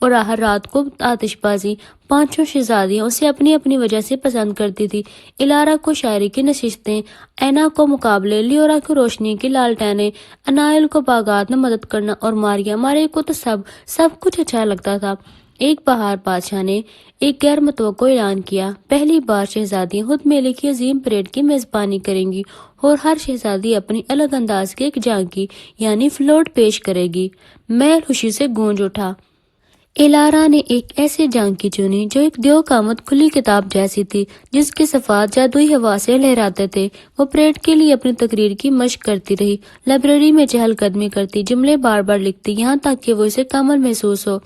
اور ہر رات کو آتش بازی۔ پانچوں شہزادیاں اسے اپنی اپنی وجہ سے پسند کرتی تھی۔ الارا کو شاعری کی نشستیں، اینا کو مقابلے، لیورا کو روشنی کی لالٹینیں، انائل کو باغات میں مدد کرنا اور ماریا کو تو سب کچھ اچھا لگتا تھا۔ ایک بہار بادشاہ نے ایک غیر متوقع اعلان کیا، پہلی بار شہزادیاں خود میلے کی عظیم پریڈ کی میزبانی کریں گی اور ہر شہزادی اپنی الگ انداز کی ایک جھانکی یعنی فلوٹ پیش کرے گی۔ محل خوشی سے گونج اٹھا۔ الارا نے ایک ایسی جھانکی چنی جو ایک دیو کامت کھلی کتاب جیسی تھی، جس کے صفحات جادوئی ہوا سے لہراتے تھے۔ وہ پریڈ کے لیے اپنی تقریر کی مشق کرتی رہی، لائبریری میں چہل قدمی کرتی، جملے بار بار لکھتی، یہاں تک کہ وہ اسے کامل محسوس ہو۔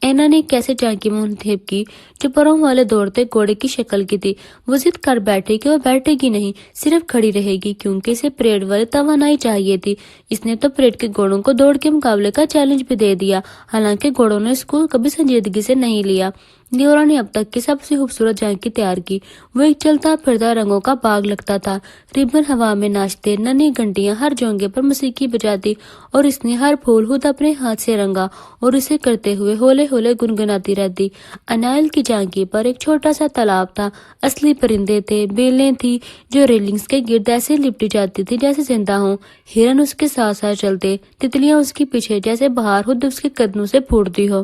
اینا نے ایک ایسے جھانکی منتخب کی جو پروں والے دوڑتے گھوڑے کی شکل کی تھی۔ وہ ضد کر بیٹھی کہ وہ بیٹھے گی نہیں، صرف کھڑی رہے گی، کیونکہ اسے پریڈ والی توانائی چاہیے تھی۔ اس نے تو پریڈ کے گھوڑوں کو دوڑ کے مقابلے کا چیلنج بھی دے دیا، حالانکہ گھوڑوں نے اس کو کبھی سنجیدگی سے نہیں لیا۔ لیورا نے اب تک کی سب سے خوبصورت جھانکی تیار کی۔ وہ ایک چلتا پھرتا رنگوں کا باغ لگتا تھا، ربن ہوا میں ناچتے، ننھی گھنٹیاں ہر جونگے پر موسیقی بجاتی، اور اس نے ہر پھول خود اپنے ہاتھ سے رنگا اور اسے کرتے ہوئے ہولے ہولے گنگناتی رہتی۔ انائل کی جھانکی پر ایک چھوٹا سا تالاب تھا، اصلی پرندے تھے، بیلیں تھی جو ریلنگز کے گرد ایسے لپٹی جاتی تھی جیسے زندہ ہوں، ہرن اس کے ساتھ ساتھ چلتے، تتلیاں اس کے پیچھے جیسے بہار خود اس کے قدموں سے پھوٹتی ہو۔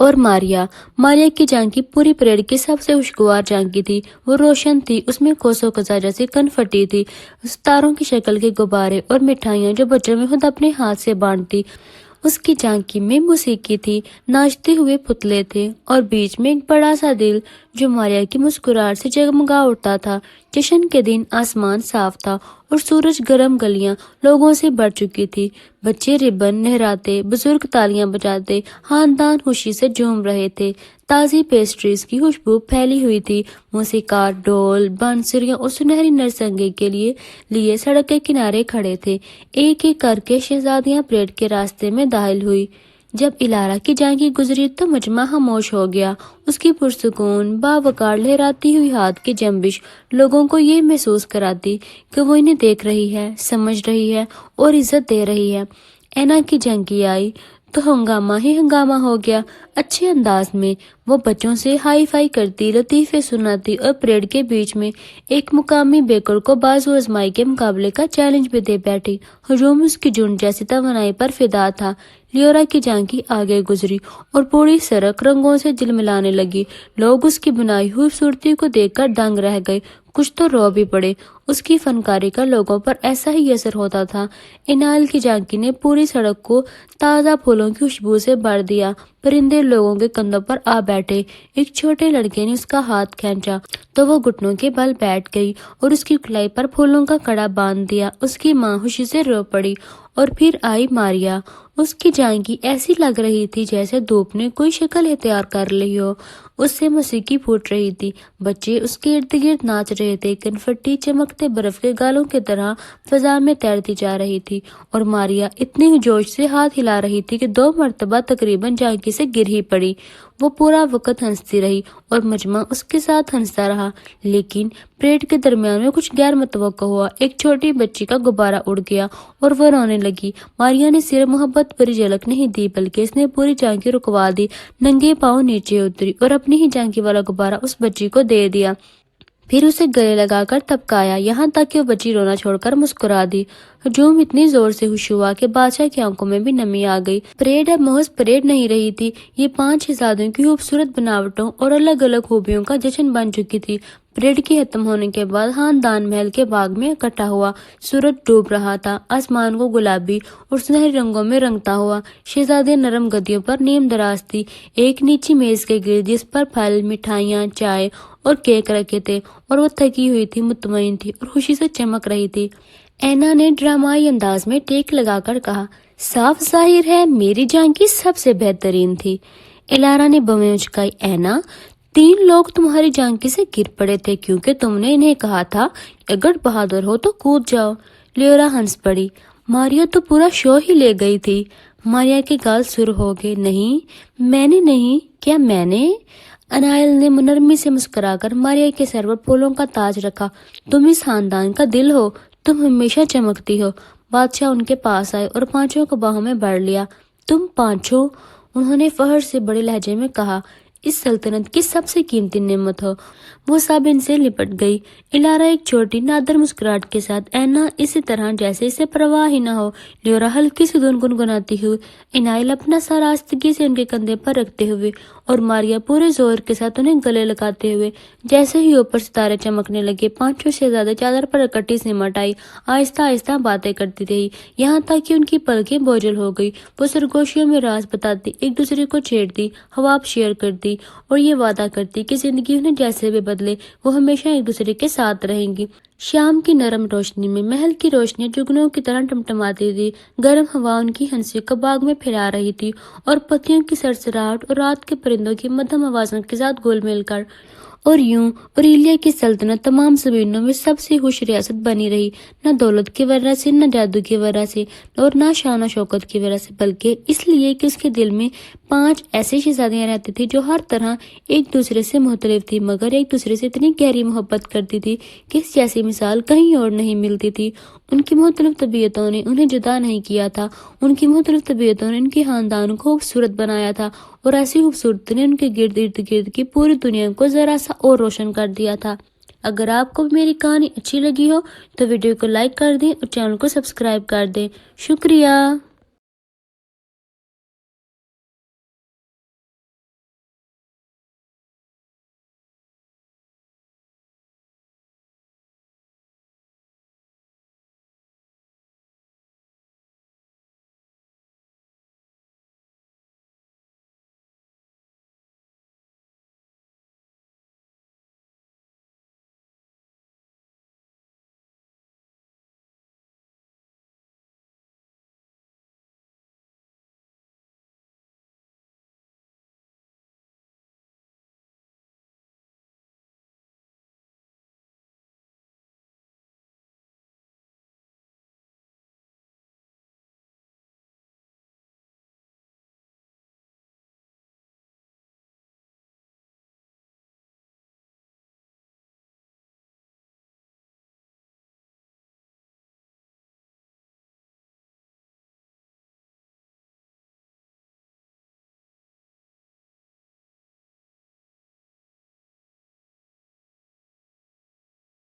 اور ماریا کی جھانکی پوری پریڈ کی سب سے خوشگوار جھانکی تھی۔ وہ روشن تھی، اس میں کوسوں قزح جیسی کنفٹی تھی، ستاروں کی شکل کے غبارے اور مٹھائیاں جو بچوں میں خود اپنے ہاتھ سے بانٹتی۔ اس کی جھانکی میں موسیقی تھی، ناچتے ہوئے پتلے تھے، اور بیچ میں ایک بڑا سا دل جو ماریا کی مسکراہٹ سے جگمگا اٹھتا تھا۔ جشن کے دن آسمان صاف تھا اور سورج گرم، گلیاں لوگوں سے بھر چکی تھی، بچے ربن لہراتے، بزرگ تالیاں بجاتے، خاندان خوشی سے جھوم رہے تھے۔ تازی پیسٹریز کی خوشبو پھیلی ہوئی تھی، موسیقار ڈھول، بانسریاں اور سنہری نرسنگے کے لیے سڑک کے کنارے کھڑے تھے۔ ایک ایک کر کے شہزادیاں پریڈ کے راستے میں داخل ہوئی۔ جب الارا کی جھانکی گزری تو مجمع خاموش ہو گیا۔ اس کی پرسکون باوقار لہراتی ہوئی ہاتھ کی جنبش لوگوں کو یہ محسوس کراتی کہ وہ انہیں دیکھ رہی ہے، سمجھ رہی ہے اور عزت دے رہی ہے۔ اینا کی جھانکی آئی تو ہنگامہ ہی ہنگامہ ہو گیا۔ اچھے انداز میں وہ بچوں سے ہائی فائی کرتی، لطیفے سناتی اور پریڈ کے بیچ میں ایک مقامی بیکر کو بازو آزمائی کے مقابلے کا چیلنج بھی دے بیٹھی۔ ہجوم اس کی جھنڈ جیسی توانائی پر فدا تھا۔ لیورا کی جھانکی آگے گزری اور پوری سڑک رنگوں سے جلملانے لگی۔ لوگ اس کی بنائی ہوئی خوبصورتی کو دیکھ کر دنگ رہ گئے، کچھ تو رو بھی پڑے۔ اس کی فنکاری کا لوگوں پر ایسا ہی اثر ہوتا تھا۔ انائل کی جھانکی نے پوری سڑک کو تازہ پھولوں کی خوشبو سے بھر دیا۔ پرندے لوگوں کے کندھوں پر آ بیٹھے۔ ایک چھوٹے لڑکے نے اس کا ہاتھ کھینچا تو وہ گھٹنوں کے بل بیٹھ گئی اور اس کی کلائی پر پھولوں کا کڑا باندھ دیا۔ اس کی ماں خوشی سے رو پڑی۔ اور پھر آئی ماریا۔ اس کی جھانکی ایسی لگ رہی تھی جیسے دھوپ نے کوئی شکل اختیار کر لی ہو۔ اس سے موسیقی پھوٹ رہی تھی، بچے اس کے ارد گرد ناچ رہے تھے، کنفٹی چمکتے برف کے گالوں کی طرح فضا میں تیرتی جا رہی تھی، اور ماریا اتنی جوش سے ہاتھ ہلا رہی تھی کہ 2 مرتبہ تقریباً جھانکی سے گر ہی پڑی۔ وہ پورا وقت ہنستی رہی اور مجمع اس کے ساتھ ہنستا رہا، لیکن پریڈ کے درمیان میں کچھ غیر متوقع ہوا۔ ایک چھوٹی بچی کا غبارہ اڑ گیا اور وہ رونے لگی۔ ماریا نے صرف محبت بھری جھلک نہیں دی، بلکہ اس نے پوری جھانکی رکوا دی، ننگے پاؤں نیچے اتری اور اپنی ہی جھانکی والا غبارہ اس بچی کو دے دیا، پھر اسے گلے لگا کر تھپکایا، یہاں تک کہ وہ بچی رونا چھوڑ کر مسکرا دی۔ ہجوم اتنی زور سے خوش ہوا کہ بادشاہ کی آنکھوں میں بھی نمی آ گئی۔ پریڈ اب محض پریڈ نہیں رہی تھی، یہ 5 شہزادیوں کی خوبصورت بناوٹوں اور الگ الگ خوبیوں کا جشن بن چکی تھی۔ پریڈ کے ختم ہونے کے بعد خاندان محل کے باغ میں اکٹھا ہوا۔ سورج ڈوب رہا تھا، آسمان کو گلابی اور سنہری رنگوں میں رنگتا ہوا۔ شہزادیاں نرم گدیوں پر نیم دراز تھی، ایک نیچی میز کے گرد جس پر پھل، مٹھائیاں، چائے اور کیک رکھے تھے، اور وہ تھکی ہوئی تھی، مطمئن تھی اور خوشی سے چمک رہی تھی۔ اینا نے ڈرامائی انداز میں ٹیک لگا کر کہا، صاف ظاہر ہے میری جھانکی سب سے بہترین تھی۔ الارا نے بویں اچکائی، اینا 3 لوگ تمہاری جھانکی سے گر پڑے تھے کیونکہ تم نے انہیں کہا تھا اگر بہادر ہو تو کود جاؤ۔ لیورا ہنس پڑی، ماریا تو پورا شو ہی لے گئی تھی۔ ماریا کے گال سر ہو گئے، نہیں میں نے نہیں، کیا میں نے؟ انائل نے نرمی سے مسکرا کر ماریا کے سر پر پھولوں کا تاج رکھا، تم اس خاندان کا دل ہو، تم ہمیشہ چمکتی ہو۔ بادشاہ ان کے پاس آئے اور 5 کو باہوں میں بھر لیا۔ تم 5، انہوں نے فخر سے بڑے لہجے میں کہا، اس سلطنت کی سب سے قیمتی نعمت ہو۔ وہ سب ان سے لپٹ گئی۔ الارا ایک چھوٹی نادر مسکراہٹ کے ساتھ اینا اسی طرح جیسے اسے پرواہ ہی نہ ہو۔ لیورا ہلکی سی دھن گنگناتی ہوئی، انائل اپنا سر آستگی سے ان کے کندھے پر رکھتے ہوئے اور ماریا پورے زور کے ساتھ انہیں گلے لگاتے ہوئے۔ جیسے ہی اوپر ستارے چمکنے لگے، پانچوں شہزادے چادر پر اکٹھی سمٹ آئی، آہستہ آہستہ باتیں کرتی رہی، یہاں تک کہ ان کی پلکیں بوجھل ہو گئی۔ وہ سرگوشیوں میں راز بتاتی، ایک دوسرے کو چھیڑتی، خواب شیئر کرتی اور یہ وعدہ کرتی کہ زندگی انہیں جیسے بھی بدلے وہ ہمیشہ ایک دوسرے کے ساتھ رہیں گی۔ شام کی نرم روشنی میں محل کی روشنیاں جگنوں کی طرح ٹمٹماتی تھی، گرم ہوا ان کی ہنسی کو باغ میں پھیلا رہی تھی اور پتیوں کی سرسراہٹ اور رات کے پرندوں کی مدھم آوازوں کے ساتھ گول مل کر اور یوں اوریلیا کی سلطنت تمام زمینوں میں سب سے خوش ریاست بنی رہی، نہ دولت کی وجہ سے، نہ جادو کی وجہ سے اور نہ شان و شوکت کی وجہ سے، بلکہ اس لیے کہ اس کے دل میں 5 ایسی شہزادیاں رہتی تھی جو ہر طرح ایک دوسرے سے مختلف تھی مگر ایک دوسرے سے اتنی گہری محبت کرتی تھی کہ اس جیسی مثال کہیں اور نہیں ملتی تھی۔ ان کی مختلف طبیعتوں نے انہیں جدا نہیں کیا تھا، ان کی مختلف طبیعتوں نے ان کے خاندان کو خوبصورت بنایا تھا اور ایسی خوبصورتی نے ان کے ارد گرد کی پوری دنیا کو ذرا سا اور روشن کر دیا تھا۔ اگر آپ کو میری کہانی اچھی لگی ہو تو ویڈیو کو لائک کر دیں اور چینل کو سبسکرائب کر دیں۔ شکریہ۔